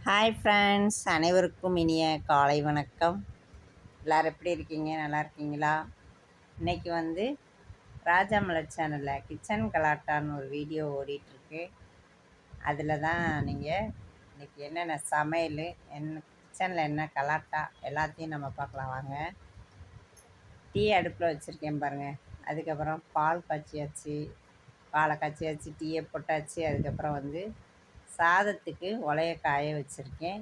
Hi friends, அனைவருக்கும் இனிய காலை வணக்கம். எல்லோரும் எப்படி இருக்கீங்க? நல்லா இருக்கீங்களா? இன்றைக்கி வந்து ராஜா மலர் சேனலில் கிச்சன் கலாட்டான்னு ஒரு வீடியோ ஓடிட்டுருக்கு. அதில் தான் நீங்கள் இன்றைக்கி என்னென்ன சமையல், என்ன கிச்சனில் என்ன கலாட்டா எல்லாத்தையும் நம்ம பார்க்கலாம் வாங்க. டீ அடுப்பில் வச்சுருக்கேன் பாருங்கள். அதுக்கப்புறம் பால் காய்ச்சியாச்சு, பாலை காய்ச்சியாச்சு, டீயை போட்டாச்சு. அதுக்கப்புறம் வந்து சாதத்துக்கு உலைய காய வச்சுருக்கேன்.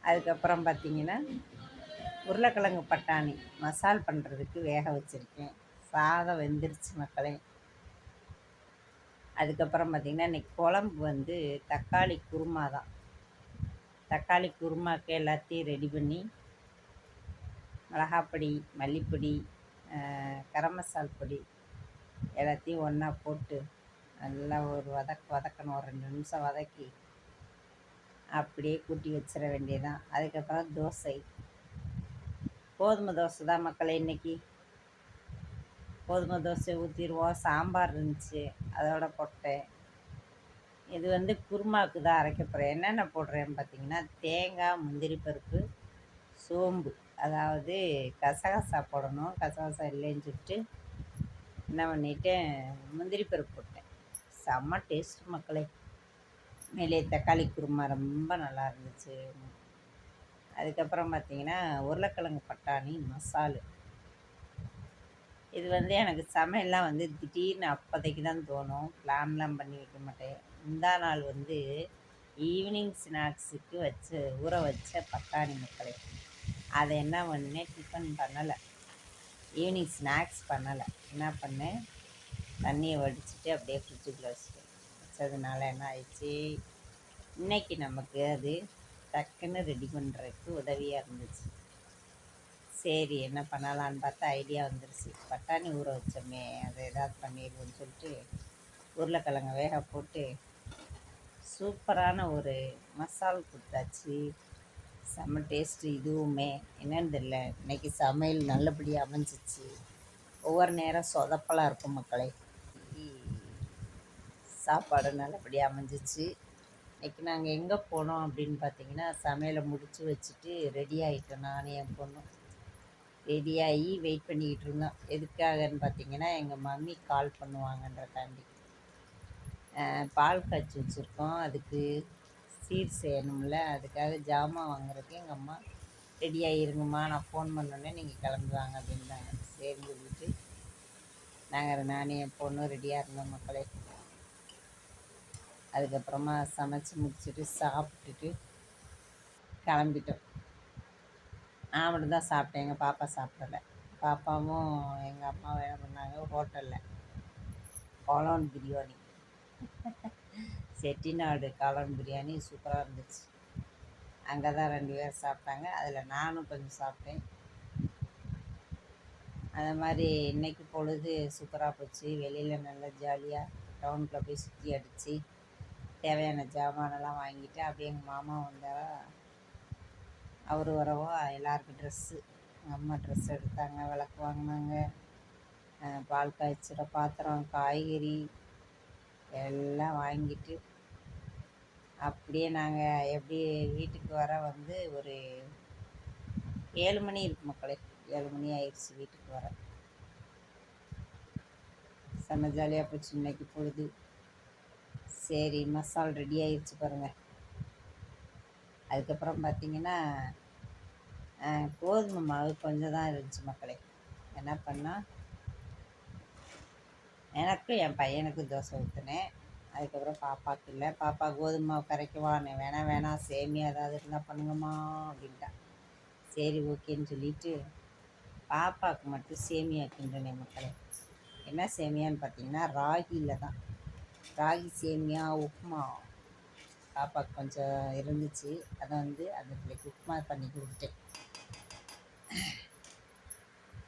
அதுக்கப்புறம் பார்த்திங்கன்னா உருளைக்கிழங்கு பட்டாணி மசால் பண்ணுறதுக்கு வேக வச்சுருக்கேன். சாதம் வெந்துருச்சு மக்களே. அதுக்கப்புறம் பார்த்திங்கன்னா இன்றைக்கி குழம்பு வந்து தக்காளி குருமா தான். தக்காளி குருமாக்கு எல்லாத்தையும் ரெடி பண்ணி மிளகாப்பொடி, மல்லிப்பொடி, கரம் மசால் பொடி எல்லாத்தையும் ஒன்றா போட்டு நல்லா ஒரு வதக்கணும். ஒரு 2 நிமிஷம் வதக்கி அப்படியே கூட்டி வச்சிட வேண்டியதான். அதுக்கப்புறம் தோசை, கோதுமை தோசை தான் மக்களே. இன்றைக்கி கோதுமை தோசை ஊற்றிடுவோம். சாம்பார் இருந்துச்சு, அதோட போட்டேன். இது வந்து குருமாவுக்கு தான் அரைக்க போகிறேன். என்னென்ன போடுறேன்னு பார்த்திங்கன்னா தேங்காய், முந்திரி பருப்பு, சோம்பு, அதாவது கசகசா போடணும். கசகசா இல்லைன்னு சொல்லிட்டு என்ன பண்ணிட்டேன், முந்திரி பருப்பு போட்டேன். செம்ம டேஸ்ட் மக்களே. மேலே தக்காளி குருமா ரொம்ப நல்லா இருந்துச்சு. அதுக்கப்புறம் பார்த்திங்கன்னா உருளைக்கிழங்கு பட்டாணி மசாலு. இது வந்து எனக்கு சமையல்லாம் வந்து திடீர்னு அப்போதைக்கு தான் தோணும். பிளான்லாம் பண்ணி வைக்க மாட்டேன். முந்தா நாள் வந்து ஈவினிங் ஸ்நாக்ஸுக்கு ஊற வச்ச பட்டாணி மக்களே. அதை என்ன பண்ணேன், டிஃபன் பண்ணலை, ஈவினிங் ஸ்நாக்ஸ் பண்ணலை. என்ன பண்ணேன், தண்ணியை வடிச்சிட்டு அப்படியே ஃப்ரிட்ஜுக்குள்ளே வச்சதுனால என்ன ஆயிடுச்சு, இன்றைக்கி நமக்கு அது டக்குன்னு ரெடி பண்ணுறதுக்கு உதவியாக இருந்துச்சு. சரி என்ன பண்ணலான்னு பார்த்தா ஐடியா வந்துருச்சு. பட்டாணி ஊற வச்சோமே, அதை ஏதாவது பண்ணிடுவோன்னு சொல்லிட்டு உருளைக்கிழங்க வேக போட்டு சூப்பரான ஒரு மசால் கொடுத்தாச்சு. செம்ம டேஸ்ட்டு. இதுவுமே என்னன்னு தெரியல, இன்றைக்கி சமையல் நல்லபடியாக அமைஞ்சிச்சு. ஒவ்வொரு நேரம் சொதப்பலாக இருக்கும் மக்களே. சாப்பாடு நல்லபடியாக அமைஞ்சிச்சு. இன்றைக்கி நாங்கள் எங்கே போனோம் அப்படின்னு பார்த்தீங்கன்னா, சமையலை முடித்து வச்சுட்டு ரெடி ஆகிட்டோம். நானும் என் பொண்ணும் ரெடியாகி வெயிட் பண்ணிக்கிட்டு இருந்தோம். எதுக்காகன்னு பார்த்தீங்கன்னா எங்கள் மம்மி கால் பண்ணுவாங்கன்றக்காண்டி. பால் காய்ச்சி வச்சுருக்கோம், அதுக்கு சீர் செய்யணும்ல, அதுக்காக ஜாமான் வாங்குறதுக்கு எங்கள் அம்மா ரெடி ஆகிருங்கம்மா, நான் ஃபோன் பண்ணோன்னே நீங்கள் கிளம்புவாங்க அப்படின்றாங்க. சரின்னு சொல்லிட்டு நானும் என் பொண்ணும் ரெடியாக இருந்தோம் மக்களே. அதுக்கப்புறமா சமைச்சி முடிச்சுட்டு சாப்பிட்டுட்டு கிளம்பிட்டோம். நான் மட்டும் தான் சாப்பிட்டேன், எங்கள் பாப்பா சாப்பிடலை. பாப்பாவும் எங்கள் அம்மாவும் என்ன பண்ணாங்க, ஹோட்டலில் காளான் பிரியாணி, செட்டிநாடு காளான் பிரியாணி சூப்பராக இருந்துச்சு. அங்கே தான் 2 பேர் சாப்பிட்டாங்க. அதில் நானும் கொஞ்சம் சாப்பிட்டேன். அது மாதிரி இன்றைக்கி பொழுது சூப்பராக போச்சு. வெளியில் நல்லா ஜாலியாக டவுனுக்குள்ளே போய் சுற்றி அடித்து தேவையான ஜாமானெல்லாம் வாங்கிட்டு அப்படியே எங்கள் மாமா வந்தால் அவர் வரவோ எல்லாருக்கும் ட்ரெஸ்ஸு, எங்கள் அம்மா ட்ரெஸ் எடுத்தாங்க, விளக்கு வாங்கினாங்க, பால் காய்ச்சிற பாத்திரம், காய்கறி எல்லாம் வாங்கிட்டு அப்படியே நாங்கள் எப்படி வீட்டுக்கு வர வந்து ஒரு 7 மணி இருக்கு மக்களே. 7 மணி ஆயிடுச்சு வீட்டுக்கு வர. செம்ம ஜாலியாக போச்சு இன்றைக்கி பொழுது. சரி மசால் ரெடி ஆயிடுச்சு பாருங்கள். அதுக்கப்புறம் பார்த்திங்கன்னா கோதுமை மாவு கொஞ்சம் தான் இருந்துச்சு மக்களே. என்ன பண்ணால் எனக்கும் என் பையனுக்கும் தோசை ஊற்றினேன். அதுக்கப்புறம் பாப்பாவுக்கு இல்லை, பாப்பா கோதுமை மாவு கரைக்குவான்னு, வேணாம் சேமியா ஏதாவது இருந்தால் பண்ணுங்கம்மா அப்படின்ட்டா. சரி ஓகேன்னு சொல்லிவிட்டு பாப்பாவுக்கு மட்டும் சேமியா கிண்டினேன் மக்களே. என்ன சேமியான்னு பார்த்தீங்கன்னா ராகியில் தான், ராகி சேமியா உப்புமா. பாப்பாவுக்கு கொஞ்சம் இருந்துச்சு, அதை வந்து அந்த பிள்ளைக்கு உப்புமா பண்ணி கொடுத்துட்டேன்.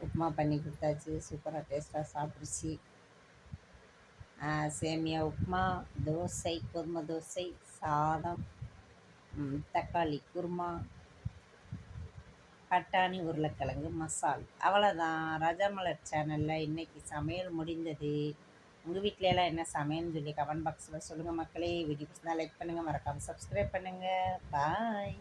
உப்புமா பண்ணி கொடுத்தாச்சு, சூப்பராக டேஸ்ட்டாக சாப்பிடுச்சு. சேமியா உப்புமா, தோசை, கோதுமை தோசை, சாதம், தக்காளி குருமா, பட்டாணி உருளைக்கிழங்கு மசால். அவ்வளோதான். ராஜா மலர் சேனலில் இன்றைக்கி சமையல் முடிந்தது. உங்கள் வீட்ல எல்லாம் என்ன சமையல்னு சொல்லி கமெண்ட் பாக்ஸில் சொல்லுங்கள் மக்களே. வீடியோ பிடிச்சிருந்தா லைக் பண்ணுங்கள், மறக்காமல் சப்ஸ்கிரைப் பண்ணுங்கள். பாய்.